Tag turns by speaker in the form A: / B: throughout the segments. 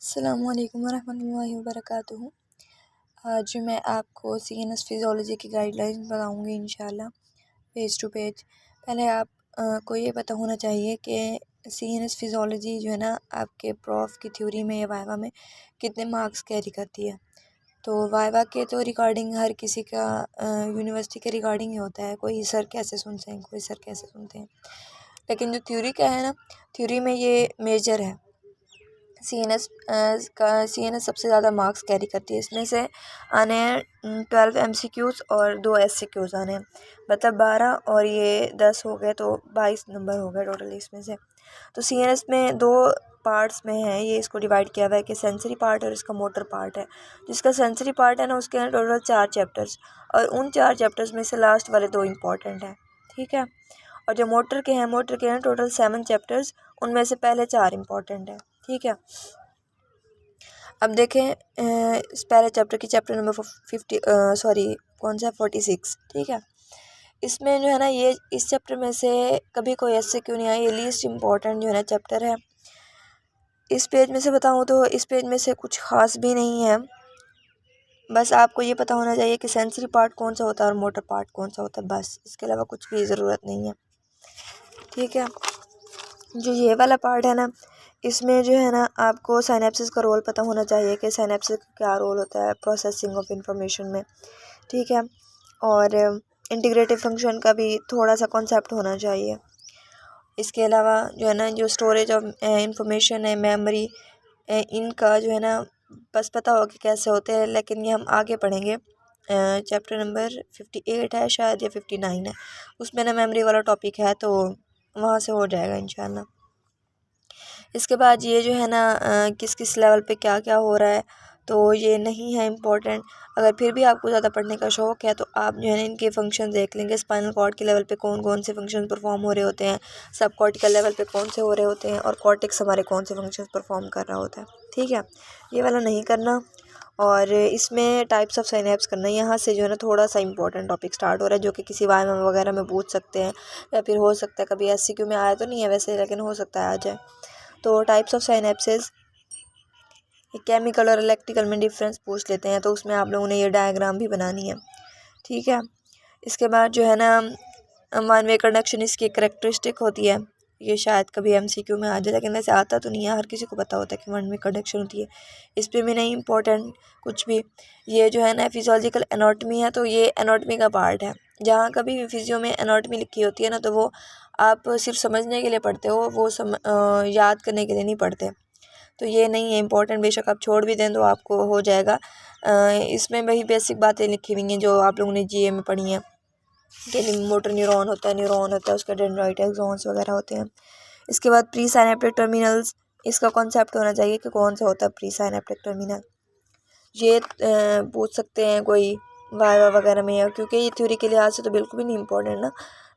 A: अस्सलामुअलैकुम वरहमतुल्लाहि वबरकातुहू। आज मैं आपको CNS फिज़ियोलॉजी की गाइडलाइंस बताऊँगी इंशाल्लाह पेज टू पेज। पहले आप को ये पता होना चाहिए कि CNS फिज़ियोलॉजी जो है ना आपके प्रोफ की थ्योरी में या वाइवा में कितने मार्क्स कैरी करती है। तो वाइवा के तो रिकॉर्डिंग हर किसी का यूनिवर्सिटी के रिकॉर्डिंग ही होता है, कोई सर कैसे सुनते हैं कोई सर कैसे सुनते हैं, लेकिन जो थ्योरी का है ना, थ्योरी में ये मेजर है। CNS सबसे ज़्यादा मार्क्स कैरी करती है। इसमें से आने हैं 12 MCQs और 2 SCQs आने हैं, मतलब 12 और ये 10 हो गए तो 22 नंबर हो गए टोटल इसमें से। तो CNS में दो पार्ट्स में है, ये इसको डिवाइड किया हुआ है कि सेंसरी पार्ट और इसका मोटर पार्ट है। जिसका सेंसरी पार्ट है ना उसके हैं टोटल 4 चैप्टर्स, और उन 4 चैप्टर्स में से लास्ट वाले 2 इम्पॉर्टेंट हैं, ठीक है। और जो मोटर के हैं टोटल 7 चैप्टर्स, उनमें से पहले 4 इम्पॉर्टेंट है, ठीक है। अब देखें इस पहले चैप्टर की चैप्टर नंबर 46, ठीक है। इसमें जो है ना ये इस चैप्टर में से कभी कोई ऐसे क्यों नहीं आया, ये लीस्ट इम्पॉर्टेंट जो है ना चैप्टर है। इस पेज में से बताऊँ तो इस पेज में से कुछ ख़ास भी नहीं है, बस आपको ये पता होना चाहिए कि सेंसरी पार्ट कौन सा होता है और मोटर पार्ट कौन सा होता है, बस इसके अलावा कुछ भी ज़रूरत नहीं है, ठीक है। जो ये वाला पार्ट है ना, इसमें जो है ना आपको साइनेप्सिस का रोल पता होना चाहिए कि साइनेप्सिस का क्या रोल होता है प्रोसेसिंग ऑफ इंफॉर्मेशन में, ठीक है। और इंटीग्रेटिव फंक्शन का भी थोड़ा सा कॉन्सेप्ट होना चाहिए। इसके अलावा जो है ना जो स्टोरेज ऑफ इंफॉर्मेशन है, मेमोरी, इनका जो है ना बस पता होगा कि कैसे होते हैं, लेकिन ये हम आगे पढ़ेंगे। चैप्टर नंबर 58 है शायद या 59 है, उसमें ना मेमोरी वाला टॉपिक है, तो वहाँ से हो जाएगा इंशाल्लाह। इसके बाद ये जो है ना किस किस लेवल पे क्या क्या हो रहा है, तो ये नहीं है इम्पोर्टेंट। अगर फिर भी आपको ज़्यादा पढ़ने का शौक़ है तो आप जो है ना इनके फंक्शन देख लेंगे। स्पाइनल कॉर्ड के लेवल पे कौन कौन से फंक्शन परफॉर्म हो रहे होते हैं, सब कॉर्टिकल लेवल पे कौन से हो रहे होते हैं, और कॉर्टेक्स हमारे कौन से फंक्शन परफॉर्म कर रहा होता है, ठीक है। ये वाला नहीं करना। और इसमें टाइप्स ऑफ साइनेप्स करना, यहाँ से जो है ना थोड़ा सा इंपॉर्टेंट टॉपिक स्टार्ट हो रहा है, जो कि किसी वाइवा वगैरह में पूछ सकते हैं, या फिर हो सकता है कभी SCQ में आया तो नहीं है वैसे, लेकिन हो सकता है आ जाए। तो टाइप्स ऑफ साइनेप्सिस, केमिकल और इलेक्ट्रिकल में डिफरेंस पूछ लेते हैं, तो उसमें आप लोगों ने ये डायग्राम भी बनानी है, ठीक है। इसके बाद जो है ना वन वे कंडक्शन, इसकी करेक्टरिस्टिक होती है, ये शायद कभी MCQ में आ जाए, लेकिन वैसे आता तो नहीं है, हर किसी को पता होता है कि वन वे कंडक्शन होती है। इस पर भी नहीं इम्पोर्टेंट कुछ भी। ये जो है ना फिजियोलॉजिकल एनाटॉमी है, तो ये एनाटॉमी का पार्ट है। जहाँ कभी भी फिजियो में एनाटॉमी लिखी होती है ना, तो वो आप सिर्फ समझने के लिए पढ़ते हो, वो याद करने के लिए नहीं पढ़ते, तो ये नहीं है इम्पोर्टेंट। बेशक आप छोड़ भी दें तो आपको हो जाएगा। इसमें वही बेसिक बातें लिखी हुई हैं जो आप लोगों ने GA में पढ़ी हैं, कि मोटर न्यूरॉन होता है, उसका डेंड्राइट एक्सॉन्स वगैरह होते हैं। इसके बाद प्री साइनेप्टिक टर्मिनल्स, इसका कॉन्सेप्ट होना चाहिए कि कौन सा होता है प्री साइनेप्टिक टर्मिनल। ये पूछ सकते हैं कोई वाइवा वगैरह में, या क्योंकि ये थ्योरी के लिहाज से तो बिल्कुल भी नहीं इम्पोर्टेंट ना,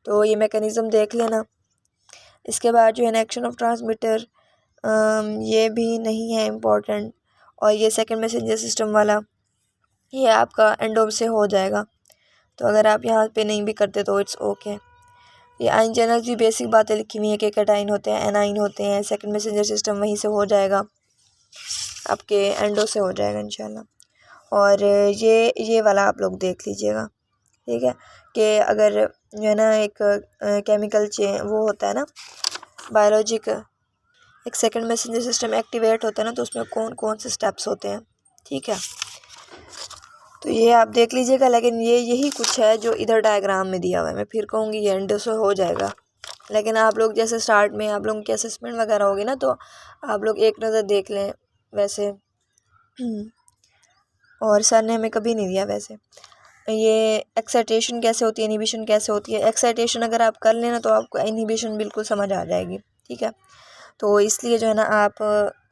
A: तो ये मैकेनिज़्म देख लेना। इसके बाद जो है एक्शन ऑफ ट्रांसमीटर, ये भी नहीं है इम्पोर्टेंट। और ये सेकंड मैसेंजर सिस्टम वाला, ये आपका एंडोम से हो जाएगा, तो अगर आप यहाँ पे नहीं भी करते तो इट्स ओके। ये आइन चैनल्स भी बेसिक बातें लिखी हुई हैं कि कैटाइन होते हैं, एनाइन होते हैं, सेकंड मैसेंजर सिस्टम वहीं से हो जाएगा, आपके एंडो से हो जाएगा इंशाल्लाह। और ये वाला आप लोग देख लीजिएगा, ठीक है, कि अगर जो है ना एक केमिकल वो होता है ना बायोलॉजिक, एक सेकंड मैसेंजर सिस्टम एक्टिवेट होता है ना, तो उसमें कौन कौन से स्टेप्स होते हैं, ठीक है। तो ये आप देख लीजिएगा, लेकिन ये यही कुछ है जो इधर डायग्राम में दिया हुआ है। मैं फिर कहूँगी ये एंड से हो जाएगा, लेकिन आप लोग जैसे स्टार्ट में आप लोगों की असेसमेंट वगैरह होगी ना, तो आप लोग एक नज़र देख लें वैसे। और सर ने हमें कभी नहीं दिया वैसे। ये एक्साइटेशन कैसे होती है, इनहिबिशन कैसे होती है। एक्साइटेशन अगर आप कर लेना तो आपको इनहिबिशन बिल्कुल समझ आ जाएगी, ठीक है। तो इसलिए जो है ना आप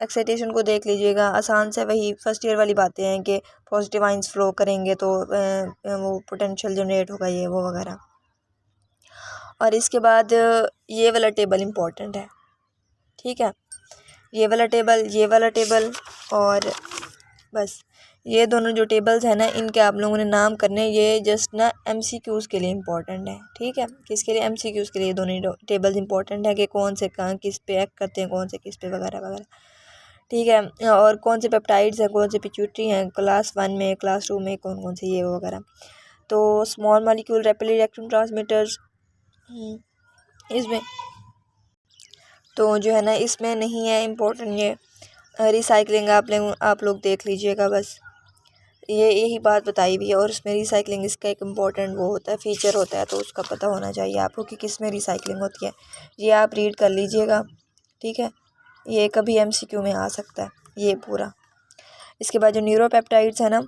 A: एक्साइटेशन को देख लीजिएगा, आसान से वही फर्स्ट ईयर वाली बातें हैं कि पॉजिटिव आइंस फ्लो करेंगे तो वो पोटेंशियल जनरेट होगा, ये वो वगैरह। और इसके बाद ये वाला टेबल इम्पोर्टेंट है, ठीक है, ये वाला टेबल, और बस ये दोनों जो टेबल्स हैं ना, इनके आप लोगों ने नाम करने, ये जस्ट ना MCQs के लिए इम्पोर्टेंट है, ठीक है। किसके लिए? MCQs के लिए ये दोनों टेबल्स इम्पोर्टेंट है कि कौन से कहाँ किस पे एक्ट करते हैं, कौन से किस पे वगैरह वगैरह, ठीक है। और कौन से पेप्टाइड्स हैं, कौन से पिट्यूटरी हैं क्लास 1 में, क्लास 2 में कौन कौन से ये वगैरह। तो small molecule rapidly acting transmitters इसमें तो जो है ना इसमें नहीं है इम्पोर्टेंट ये रिसाइकलिंग। आप लोग देख लीजिएगा बस, ये यही बात बताई हुई है। और उसमें रिसाइकलिंग इसका एक इम्पॉर्टेंट वो होता है, फीचर होता है, तो उसका पता होना चाहिए आपको कि किस में रिसाइकलिंग होती है। ये आप रीड कर लीजिएगा, ठीक है। ये कभी MCQ में आ सकता है ये पूरा। इसके बाद जो न्यूरोपेप्टाइड्स है ना,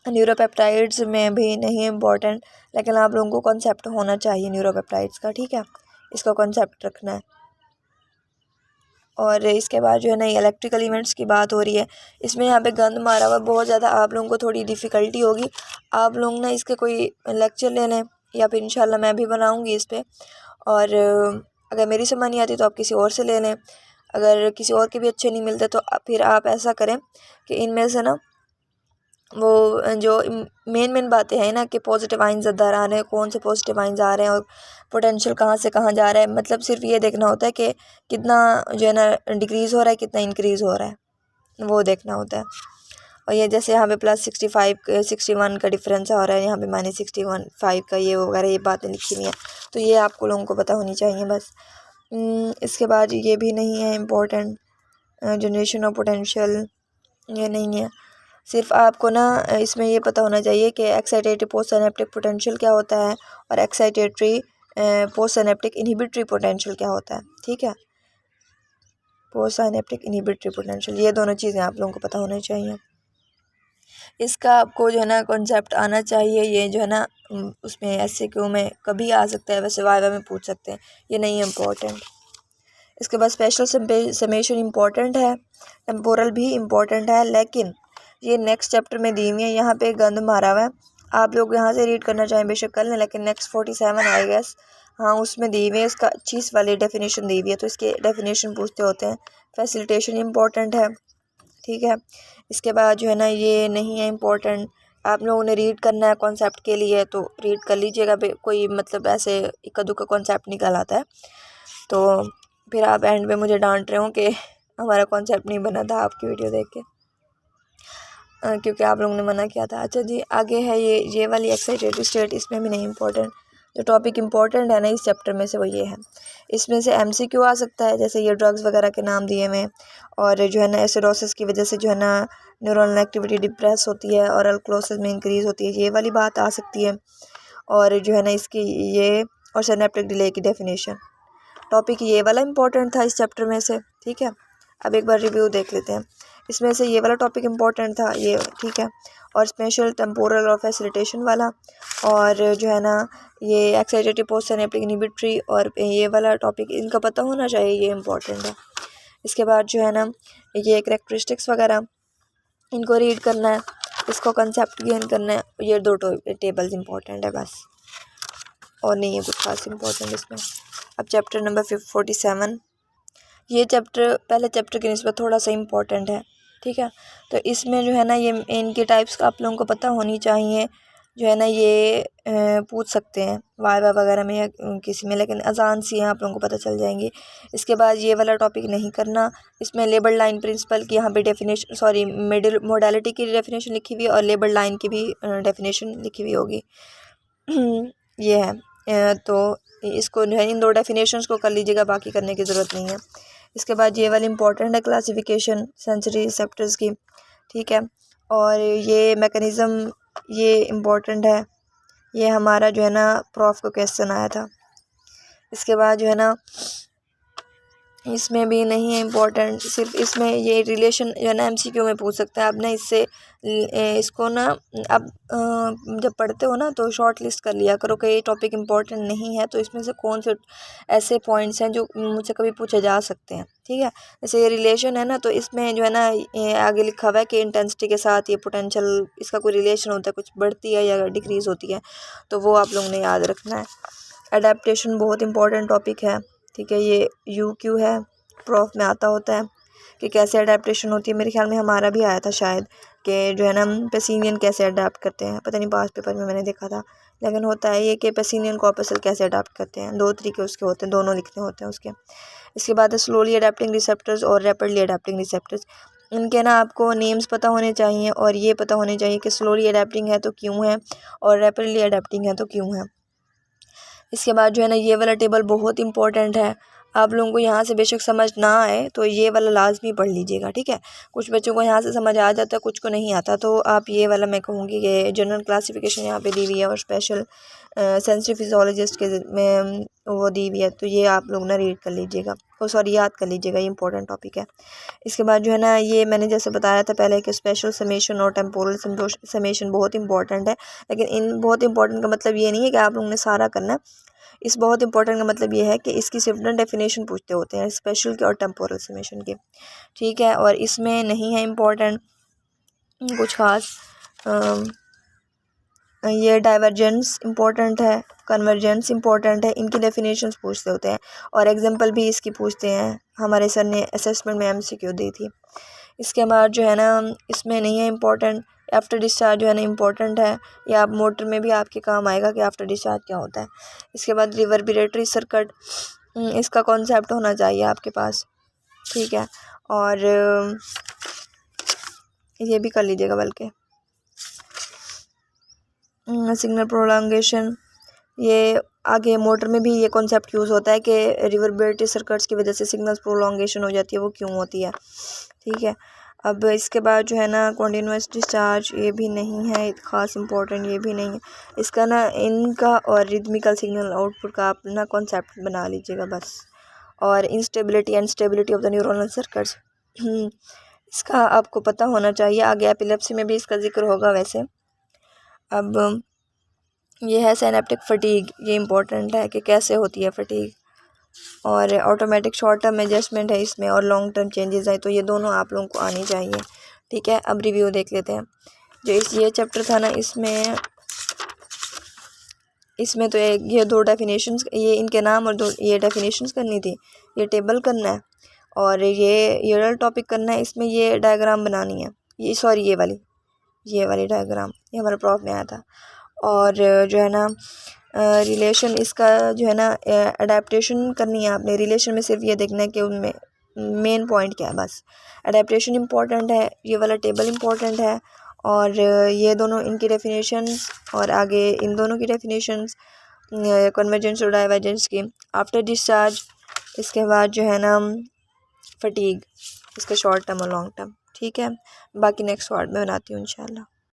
A: न्यूरोपेप्टाइड्स में भी नहीं है इम्पोर्टेंट, लेकिन आप लोगों को कॉन्सेप्ट होना चाहिए न्यूरोपेप्टाइड्स का, ठीक है। इसका कॉन्सेप्ट रखना है। और इसके बाद जो है ना इलेक्ट्रिकल इवेंट्स की बात हो रही है, इसमें यहाँ पे गंद मारा हुआ बहुत ज़्यादा, आप लोगों को थोड़ी डिफ़िकल्टी होगी। आप लोग ना इसके कोई लेक्चर ले लें, या फिर इंशाल्लाह मैं भी बनाऊँगी इस पर। और अगर मेरी समझ नहीं आती तो आप किसी और से ले लें। अगर किसी और के भी अच्छे नहीं मिलते तो फिर आप ऐसा करें कि इनमें से ना वो जो मेन बातें हैं ना कि पॉजिटिव आइंस अंदर आ रहे हैं, कौन से पॉजिटिव आइंस आ रहे हैं और पोटेंशियल कहाँ से कहाँ जा रहा है, मतलब सिर्फ ये देखना होता है कि कितना जो है ना डिक्रीज़ हो रहा है, कितना इंक्रीज़ हो रहा है, वो देखना होता है। और ये जैसे यहाँ पे +65 61 का डिफरेंस आ रहा है, यहाँ पे -61 का ये वगैरह ये बातें लिखी हुई हैं, तो ये आपको लोगों को पता होनी चाहिए बस। इसके बाद ये भी नहीं है इम्पोर्टेंट, जनरेशन ऑफ पोटेंशियल ये नहीं है। सिर्फ आपको ना इसमें ये पता होना चाहिए कि एक्साइटेटरी पोस्ट सिनेप्टिक पोटेंशियल क्या होता है और excitatory post synaptic inhibitory potential क्या होता है, ठीक है। पोस्ट सिनेप्टिक इनहिबिटरी पोटेंशियल, ये दोनों चीज़ें आप लोगों को पता होनी चाहिए। इसका आपको जो है ना कॉन्सेप्ट आना चाहिए। ये जो है ना उसमें SCQ में कभी आ सकता है, वैसे वाइवा में पूछ सकते हैं, ये नहीं है इम्पोर्टेंट। इसके बाद स्पेशल समेशन इम्पोर्टेंट है, टेम्पोरल भी इम्पोर्टेंट है, लेकिन ये नेक्स्ट चैप्टर में दी हुई है। यहाँ पे गंद मारा हुआ है, आप लोग यहाँ से रीड करना चाहें बेशक कर लें, लेकिन नेक्स्ट 47 आई गेस, हाँ उसमें दी हुई है। इसका 25 वाली डेफिनेशन दी हुई है, तो इसके डेफिनेशन पूछते होते हैं। फैसिलिटेशन इम्पोर्टेंट है, ठीक है। इसके बाद जो है ना ये नहीं है इम्पोर्टेंट, आप लोगों ने रीड करना है कॉन्सेप्ट के लिए, तो रीड कर लीजिएगा। कोई मतलब ऐसे इक्का दुक्का कॉन्सेप्ट निकल आता है तो फिर आप एंड में मुझे डांट रहे हो कि हमारा कॉन्सेप्ट नहीं बना था आपकी वीडियो देख के, क्योंकि आप लोगों ने मना किया था। अच्छा जी, आगे है ये वाली एक्साइटेटरी स्टेट, इसमें भी नहीं इम्पोर्टेंट। जो टॉपिक इम्पोर्टेंट है ना इस चैप्टर में से वो ये है। इसमें से MCQ आ सकता है, जैसे ये ड्रग्स वगैरह के नाम दिए हुए, और जो है ना एसिडोसिस की वजह से जो है ना न्यूरल एक्टिविटी डिप्रेस होती है और अल्कोलोसिस में इंक्रीज़ होती है, ये वाली बात आ सकती है। और जो है ना इसकी ये और सिनेप्टिक डिले की डेफिनेशन, टॉपिक ये वाला इम्पोर्टेंट था इस चैप्टर में से, ठीक है। अब एक बार रिव्यू देख लेते हैं। इसमें से ये वाला टॉपिक इम्पोर्टेंट था ये, ठीक है। और स्पेशल टेम्पोरल और फैसिलिटेशन वाला, और जो है ना ये एक्साइटेटरी पोस्ट सिनेप्टिक इनहिबिटरी और ये वाला टॉपिक, इनका पता होना चाहिए, ये इम्पोर्टेंट है। इसके बाद जो है ना ये कैरेक्टरिस्टिक्स वगैरह इनको रीड करना है, इसको कंसेप्ट गेन करना है। ये 2 टेबल्स इम्पोर्टेंट है बस, और नहीं है कुछ खास इम्पोर्टेंट इसमें। अब चैप्टर नंबर 47, ये चैप्टर पहले चैप्टर की निस्बत थोड़ा सा इम्पोर्टेंट है, ठीक है। तो इसमें जो है ना ये इनके टाइप्स का आप लोगों को पता होनी चाहिए, जो है ना ये पूछ सकते हैं वाइवा वगैरह में या किसी में, लेकिन आसान सी हैं, आप लोगों को पता चल जाएंगी। इसके बाद ये वाला टॉपिक नहीं करना। इसमें लेबल लाइन प्रिंसिपल की यहाँ पे डेफिनेशन, सॉरी मिडिल मोडालिटी की डेफिनेशन लिखी हुई है और लेबल लाइन की भी डेफिनेशन लिखी हुई होगी। ये है, तो इसको जो है इन 2 डेफिनेशंस को कर लीजिएगा, बाकी करने की ज़रूरत नहीं है। इसके बाद ये वाली इम्पोर्टेंट है क्लासिफिकेशन सेंसरी रिसेप्टर्स की, ठीक है। और ये मैकेनिज़्म ये इम्पोर्टेंट है, ये हमारा जो है ना प्रॉफ का क्वेश्चन आया था। इसके बाद जो है ना इसमें भी नहीं है इम्पोर्टेंट, सिर्फ इसमें ये रिलेशन जो है ना MCQ में पूछ सकता है। अब ना इससे इसको ना अब जब पढ़ते हो ना तो शॉर्ट लिस्ट कर लिया करो कि ये टॉपिक इम्पोर्टेंट नहीं है, तो इसमें से कौन से ऐसे पॉइंट्स हैं जो मुझसे कभी पूछे जा सकते हैं, ठीक है। जैसे ये रिलेशन है ना, तो इसमें जो है ना ये आगे लिखा हुआ है कि इंटेंसिटी के साथ ये पोटेंशियल, इसका कोई रिलेशन होता है, कुछ बढ़ती है या डिक्रीज़ होती है, तो वो आप लोगों ने याद रखना है। अडेप्टेशन बहुत इंपॉर्टेंट टॉपिक है, ठीक है। ये UQ है, प्रॉफ में आता होता है। कि कैसे अडेप्टेशन होती है। मेरे ख्याल में हमारा भी आया था शायद कि जो है ना पेसिनियन कैसे अडेप्ट करते हैं, पता नहीं पास पेपर में मैंने देखा था। लेकिन होता है ये कि पेसिनियन कॉर्पसल कैसे अडेप्ट करते हैं, 2 तरीके उसके होते हैं, दोनों लिखने होते हैं उसके। इसके बाद है स्लोली अडेप्टिंग रिसेप्टर्स और रैपिडली अडेप्टिंग रिसेप्टर्स। इनके ना आपको नेम्स पता होने चाहिए और ये पता होने चाहिए कि स्लोली अडेप्टिंग है तो क्यों है और रैपिडली अडेप्टिंग है तो क्यों है। इसके बाद जो है ना ये वाला टेबल बहुत इंपॉर्टेंट है। आप लोगों को यहाँ से बेशक समझ ना आए तो ये वाला लाजमी पढ़ लीजिएगा, ठीक है। कुछ बच्चों को यहाँ से समझ आ जाता है, कुछ को नहीं आता, तो आप ये वाला मैं कहूँगी कि जनरल क्लासिफिकेशन यहाँ पे दी हुई है और स्पेशल सेंसिटिव फिजियोलॉजिस्ट के में वो दी हुई है, तो ये आप लोग ना रीड कर लीजिएगा, ओ सॉरी याद कर लीजिएगा, ये इंपॉर्टेंट टॉपिक है। इसके बाद जो है ना ये मैंने जैसे बताया था पहले कि स्पेशल समेशन और टेम्पोरल समेशन बहुत इंपॉर्टेंट है। लेकिन इन बहुत इंपॉर्टेंट का मतलब ये नहीं है कि आप लोगों ने सारा करना है। इस बहुत इंपॉर्टेंट का मतलब ये है कि इसकी सिर्फ ना डेफिनेशन पूछते होते हैं स्पेशल के और टेम्पोरल समेशन के, ठीक है। और इसमें नहीं है इम्पोर्टेंट कुछ खास। ये डाइवर्जेंस इंपॉर्टेंट है, कन्वर्जेंस इंपॉर्टेंट है, इनकी डेफिनेशंस पूछते होते हैं और एग्जांपल भी इसकी पूछते हैं। हमारे सर ने असेसमेंट में एमसीक्यू दी थी। इसके बाद जो है ना इसमें नहीं है इम्पोर्टेंट। आफ्टर डिस्चार्ज जो है ना इम्पोर्टेंट है, या आप मोटर में भी आपके काम आएगा कि आफ्टर डिस्चार्ज क्या होता है। इसके बाद रिवर्बरेटरी सर्किट, इसका कॉन्सेप्ट होना चाहिए आपके पास, ठीक है। और ये भी कर लीजिएगा बल्कि सिग्नल प्रोलॉन्गेशन, ये आगे मोटर में भी ये कॉन्सेप्ट यूज़ होता है कि रिवर्बरेटरी सर्किट्स की वजह से सिग्नल प्रोलॉन्गेशन हो जाती है, वो क्यों होती है, ठीक है। अब इसके बाद जो है ना कॉन्टिन्यूस डिस्चार्ज, ये भी नहीं है ख़ास इंपॉर्टेंट, ये भी नहीं है इसका ना। इनका और रिदमिकल सिग्नल आउटपुट का आप ना कॉन्सेप्ट बना लीजिएगा बस। और instability and stability of the neuronal circuits, इसका आपको पता होना चाहिए। आगे एपिलेप्सी में भी इसका जिक्र होगा वैसे। अब ये है सिनेप्टिक फटीग, ये इम्पोर्टेंट है कि कैसे होती है फटीग। और ऑटोमेटिक शॉर्ट टर्म एडजस्टमेंट है इसमें और लॉन्ग टर्म चेंजेस है, तो ये दोनों आप लोगों को आनी चाहिए, ठीक है। अब रिव्यू देख लेते हैं। जो ये चैप्टर था ना इसमें तो ये 2 डेफिनेशंस, ये इनके नाम और 2 ये डेफिनेशंस करनी थी, ये टेबल करना है और ये टॉपिक करना है। इसमें ये डायग्राम बनानी है, ये सॉरी ये वाली डायग्राम ये हमारे प्रॉफ में आया था। और जो है ना रिलेशन इसका जो है ना अडेप्टेशन करनी है आपने। रिलेशन में सिर्फ ये देखना है कि उनमें मेन पॉइंट क्या है, बस। अडेप्टेशन इम्पोर्टेंट है, ये वाला टेबल इम्पोर्टेंट है और ये दोनों इनकी डेफिनेशंस और आगे इन दोनों की डेफिनेशंस कन्वर्जेंस और डाइवर्जेंस की। आफ्टर डिस्चार्ज, इसके बाद जो है ना फटीग, इसका शॉर्ट टर्म और लॉन्ग टर्म, ठीक है। बाकी नेक्स्ट वार्ड में बनाती हूँ इंशाल्लाह।